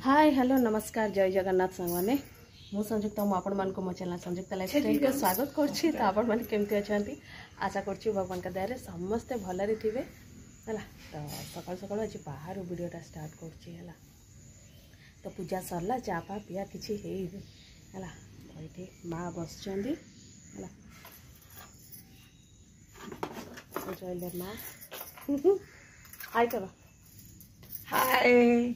Hi hello नमस्कार जय जगन्नाथ सांगने मु संयुक्ता आपण मान को मो चैनल संयुक्ता लाइफस्टाइल को स्वागत करछि। तो आपण मान केमती अछंती आशा करछि भगवान का दया रे समस्ते भलरे थिबे हला। तो सकाळ सकाळ आज बाहर वीडियोटा स्टार्ट करछि हला। तो पूजा सरला चा पा पिया किछि हेइ हला। तो इथे माँ बसचंदी हला। तो जयले माँ हाय करो हाय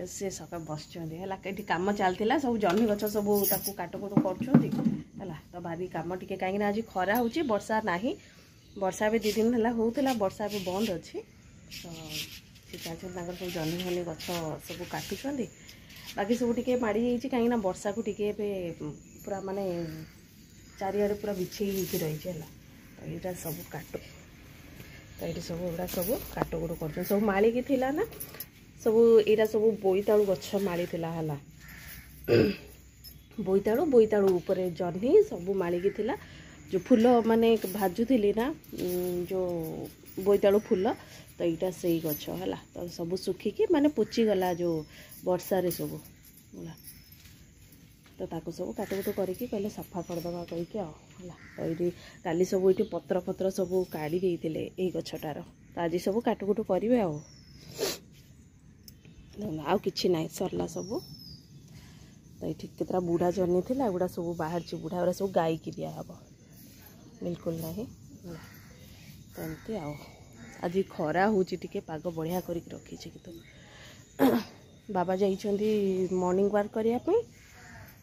से सका बसचंदी हला। कहीं काम चलता सब जह्नी गछ सब ताकू काटकुट कर तो भारी कम टे कहीं आज खरा हो वर्षा नाही। वर्षा भी 2 दिन है होता वर्षा भी बंद अच्छी। तो से चाहते सब जह्नी हनी गछ सब काटुंट बाकी सब टे माड़ी जाइए कहीं वर्षा को टे पूरा माने चारिड़े पूरा बिछे रही है। तो यहाँ सब काट तो ये सब गुड़ा सब काटकुट कर सब मालिकी थिला ना सब यहाँ सब बोईतालु गछ माड़ी थिला हला। बोईतालु ऊपर जह्नी सब मालिकी थिला जो फूल माने भाजुली ना जो बोईतालु फूल। तो यहाँ से गछ है तो सब सुखिकी माने पुची गला जो वर्षा रे सब है। तो ताको सब काटकुट करके कहले सफा करदबा कहीकि आला। तो ये काली सब ये पत्र पत्र सब काढ़ी देते ये गछटार। तो आज सब काटकुट करेंगे आउ किछि ना सरला सब। तो ये केतरा बुढ़ा जर्नी थी एगुड़ा सब बाहर बुढ़ा गुड़ा सब गाई की दिया हम बिल्कुल ना। तो एमती आज खरा हो पाग बढ़िया कर रखी कि बाबा जाइछंदी मॉर्निंग वॉक करने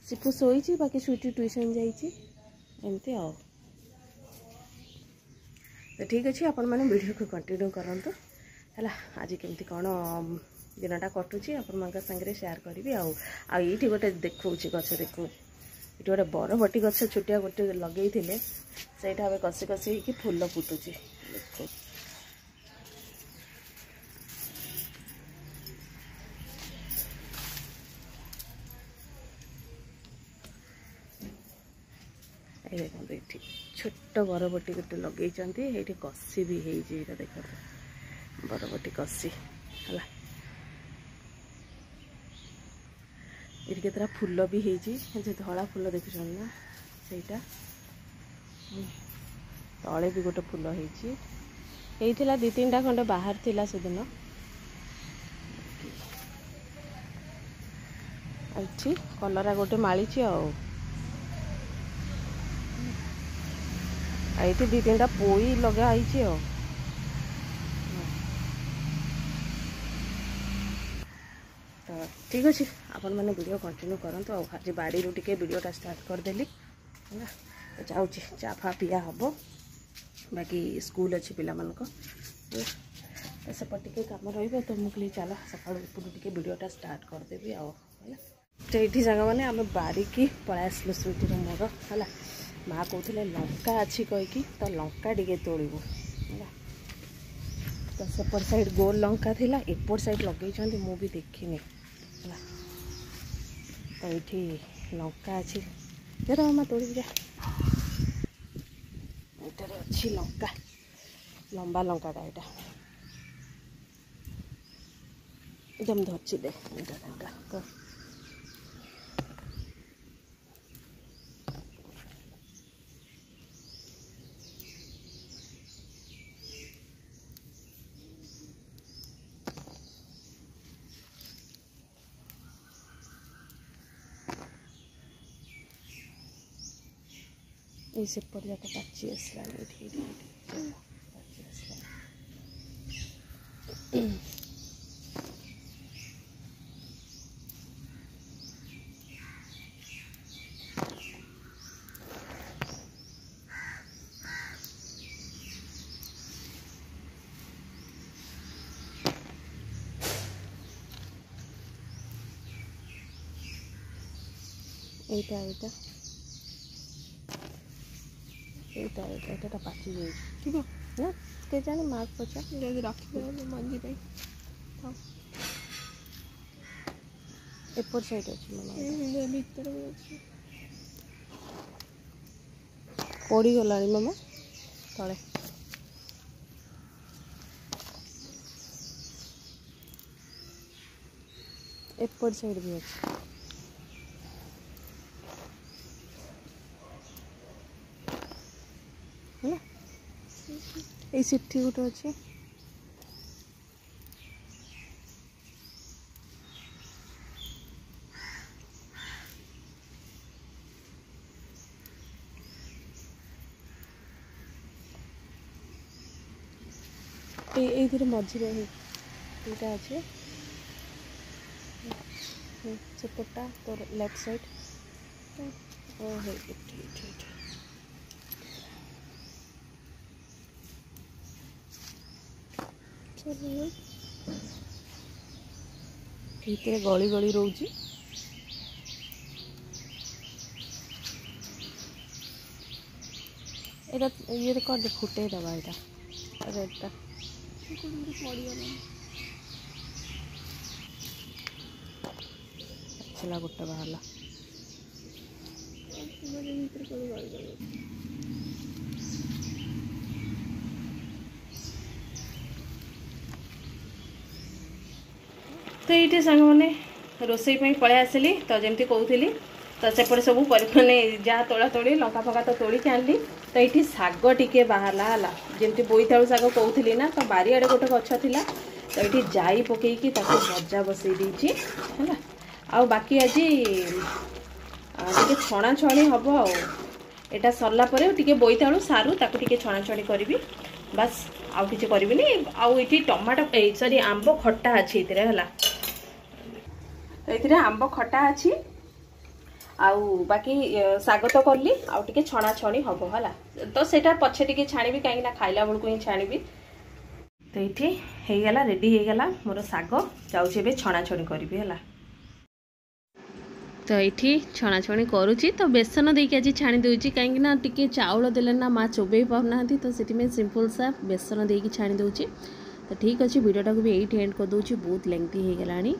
सिपु शोची बाकी स्वीटी ट्यूशन जाइए एमती तो ठीक अच्छे। आपण मैंने वीडियो को कंटिन्यू करंतु है। आज केमती कौन दिनटा कटुची आपण मान संगे शेयर करी ये गोटे देखा गच देखो ये गोटे बरबटी गच छुटिया गोटे लगे से कसी कसी कि फूल फुटुची देखो। ये देखो ये छोट बरबटी गोटे लगे ये कसी भी है देख बरबटी कसी है। ये केतरा फूल भी है धला फूल देखुन ना सेटा तले भी गोटे फूल होता 2-3टा खंडे बाहर थिला से दिन अच्छी कलरा गोटे माली ये 2-3टा पोई लगाई तो ठीक अच्छे। आपण मैंने वीडियो कंटिन्यू करंतु आज बाड़ी रू टे वीडियोटा स्टार्ट करदेली है। तो जाऊँ चा फा पिया हम बाकी स्कूल अच्छी पिला मान को तो सेपट टे कम रो। तो मुझे चल सका टे वीडियोटा स्टार्ट करदेवी है। तो ये जगह मैंने आम बारिकी पलि आसलु स्वीटर मोर है। माँ कहते लंका अच्छी कहीकि तो लंका टे तोड़ू है। तो सेपट साइड गोल लंका थिला एपट साइड लगे मु भी देखनी है। तो ये लंका अच्छी जरा माँ तोड़ी जा ये अच्छी लंका लंबा लंकाटा यहाँ एकदम धरची दे तो ये सेपट जाक पाची आसला एटा पाची जाए ना के जाने मार्क पचा जल्दी रखी मंजी एपट साइड अच्छे भीतर पड़ी गला मामा तले एपट साइड भी अच्छे है ये सिटी गोटे अच्छे ये मझे यहाँ अच्छे सेपटा तो लेफ्ट साइड भीतर गली गली रोची ये कर दे फुटे दबा यहाँ रेडटा चला गोटे बाहर तो ये सांग मैंने रोसई पलि आसली तो जमी कहूली तो सेपटे सब मैंने जहाँ तोड़ा तोड़ी लंका फंका तो तोड़ी आनली तो ये शाग टिके बाहरला है जमी बोईतालु शाग कहूली ना तो बारियाड़े गोटे गछ था तो ये जाई पकईकी भजा बसई देती है आ बाकी आज टे छणा छणी हम आटा सरला टे बोईतालु सारू ताकू टे छणा छणी करी बस आउ कि करी आउ ये टमाटो सॉरी आंब खट्टा अच्छी है तो ये आंब खट्टा अच्छी आउ बाकी साग तो करली आउ टे छणा छणी हम है तो सेटा पछे टे छाणी कहीं खाइला बेलू ही छाणी तो ये होगला रेडी होगला मोर साग जाऊे छणा छणी करी है तो ये छणाछणी करुच्ची तो बेसन देकी आज छाणी दूची कहीं टी चाउल देले ना माँ चोबई पाना तो से सिंपल सा बेसन देकी छाणी दूची तो ठीक अच्छे वीडियोटा को भी यही एंड कर दूची बहुत लेंथी हो गलानी